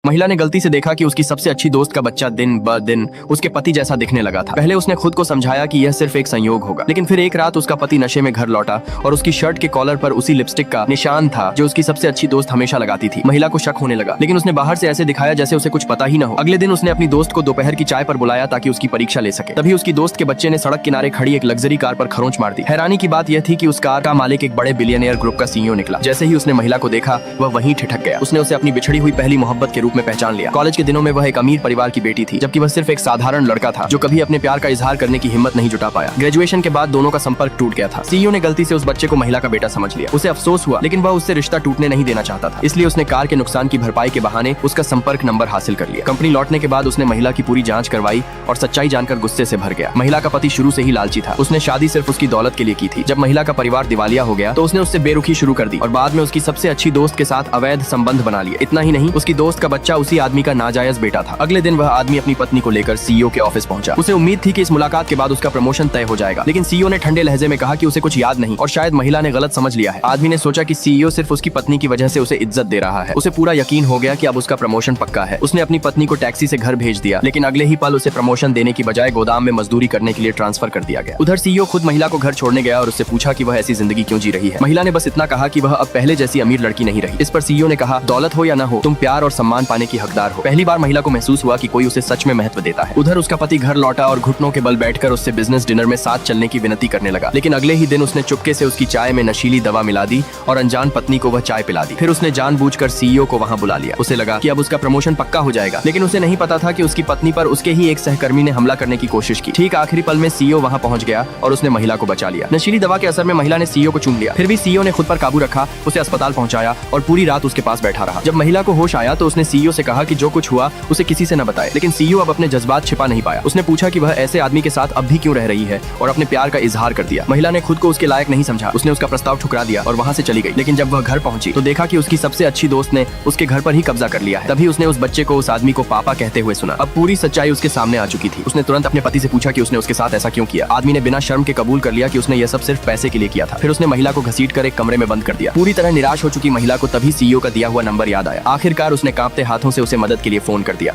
महिला ने गलती से देखा कि उसकी सबसे अच्छी दोस्त का बच्चा दिन ब दिन उसके पति जैसा दिखने लगा था। पहले उसने खुद को समझाया कि यह सिर्फ एक संयोग होगा, लेकिन फिर एक रात उसका पति नशे में घर लौटा और उसकी शर्ट के कॉलर पर उसी लिपस्टिक का निशान था जो उसकी सबसे अच्छी दोस्त हमेशा लगाती थी। महिला को शक होने लगा, लेकिन उसने बाहर से ऐसे दिखाया जैसे उसे कुछ पता ही न हो। अगले दिन उसने अपनी दोस्त को दोपहर की चाय पर बुलाया ताकि उसकी परीक्षा ले सके। तभी उसकी दोस्त के बच्चे ने सड़क किनारे खड़ी एक लग्जरी कार पर खरोंच मार दी। हैरानी की बात यह थी कि उस कार का मालिक एक बड़े बिलियनियर ग्रुप का सीईओ निकला। जैसे ही उसने महिला को देखा वह वहीं ठिठक गया। उसने उसे अपनी बिछड़ी हुई पहली मोहब्बत के रूप में पहचान लिया। कॉलेज के दिनों में वह एक अमीर परिवार की बेटी थी, जबकि वह सिर्फ एक साधारण लड़का था जो कभी अपने प्यार का इजहार करने की हिम्मत नहीं जुटा पाया। ग्रेजुएशन के बाद दोनों का संपर्क टूट गया था। सीईओ ने गलती से उस बच्चे को महिला का बेटा समझ लिया। उसे अफसोस हुआ, लेकिन वह उससे रिश्ता टूटने नहीं देना चाहता था। इसलिए उसने कार के नुकसान की भरपाई के बहाने उसका संपर्क नंबर हासिल कर लिया। कंपनी लौटने के बाद उसने महिला की पूरी जांच करवाई और सच्चाई जानकर गुस्से से भर गया। महिला का पति शुरू से ही लालची था। उसने शादी सिर्फ उसकी दौलत के लिए की थी। जब महिला का परिवार दिवालिया हो गया तो उसने उससे बेरुखी शुरू कर दी और बाद में उसकी सबसे अच्छी दोस्त के साथ अवैध संबंध बना लिए। इतना ही नहीं, उसकी दोस्त का बच्चा उसी आदमी का नाजायज बेटा था। अगले दिन वह आदमी अपनी पत्नी को लेकर सीईओ के ऑफिस पहुंचा। उसे उम्मीद थी कि इस मुलाकात के बाद उसका प्रमोशन तय हो जाएगा, लेकिन सीईओ ने ठंडे लहजे में कहा कि उसे कुछ याद नहीं और शायद महिला ने गलत समझ लिया है। आदमी ने सोचा कि सीईओ सिर्फ उसकी पत्नी की वजह से उसे इज्जत दे रहा है। उसे पूरा यकीन हो गया कि अब उसका प्रमोशन पक्का है। उसने अपनी पत्नी को टैक्सी से घर भेज दिया, लेकिन अगले ही पल उसे प्रमोशन देने की बजाय गोदाम में मजदूरी करने के लिए ट्रांसफर कर दिया गया। उधर सीईओ खुद महिला को घर छोड़ने गया और उससे पूछा कि वह ऐसी जिंदगी क्यों जी रही है। महिला ने बस इतना कहा कि वह अब पहले जैसी अमीर लड़की नहीं रही। इस पर सीईओ ने कहा, दौलत हो या न हो, तुम प्यार और सम्मान पाने की हकदार हो। पहली बार महिला को महसूस हुआ कि कोई उसे सच में महत्व देता है। उधर उसका पति घर लौटा और घुटनों के बल बैठकर उससे बिजनेस डिनर में साथ चलने की विनती करने लगा, लेकिन अगले ही दिन उसने चुपके से उसकी चाय में नशीली दवा मिला दी और अनजान पत्नी को वह चाय पिला दी। फिर उसने जानबूझकर सीईओ को वहां बुला लिया। उसे लगा कि अब उसका प्रमोशन पक्का हो जाएगा, लेकिन उसे नहीं पता था कि उसकी पत्नी पर उसके ही एक सहकर्मी ने हमला करने की कोशिश की। ठीक आखिरी पल में सीईओ वहां पहुंच गया और उसने महिला को बचा लिया। नशीली दवा के असर में महिला ने सीईओ को चूम लिया। फिर भी सीईओ ने खुद पर काबू रखा, उसे अस्पताल पहुंचाया और पूरी रात उसके पास बैठा रहा। जब महिला को होश आया तो उसने सीईओ से कहा कि जो कुछ हुआ उसे किसी से न बताए, लेकिन सीईओ अब अपने जज्बात छिपा नहीं पाया। उसने पूछा कि वह ऐसे आदमी के साथ अब भी क्यों रह रही है और अपने प्यार का इजहार कर दिया। महिला ने खुद को उसके लायक नहीं समझा। उसने उसका प्रस्ताव ठुकरा दिया और वहां से चली गई। लेकिन जब वह घर पहुंची तो देखा कि उसकी सबसे अच्छी दोस्त ने उसके घर पर ही कब्जा कर लिया है। तभी उसने उस बच्चे को उस आदमी को पापा कहते हुए सुना। अब पूरी सच्चाई उसके सामने आ चुकी थी। उसने तुरंत अपने पति से पूछा कि उसने उसके साथ ऐसा क्यों किया। आदमी ने बिना शर्म के कबूल कर लिया कि उसने यह सब सिर्फ पैसे के लिए किया था। फिर उसने महिला को घसीटकर एक कमरे में बंद कर दिया। पूरी तरह निराश हो चुकी महिला को तभी सीईओ का दिया हुआ नंबर याद आया। आखिरकार उसने कांपते हाथों से उसे मदद के लिए फोन कर दिया।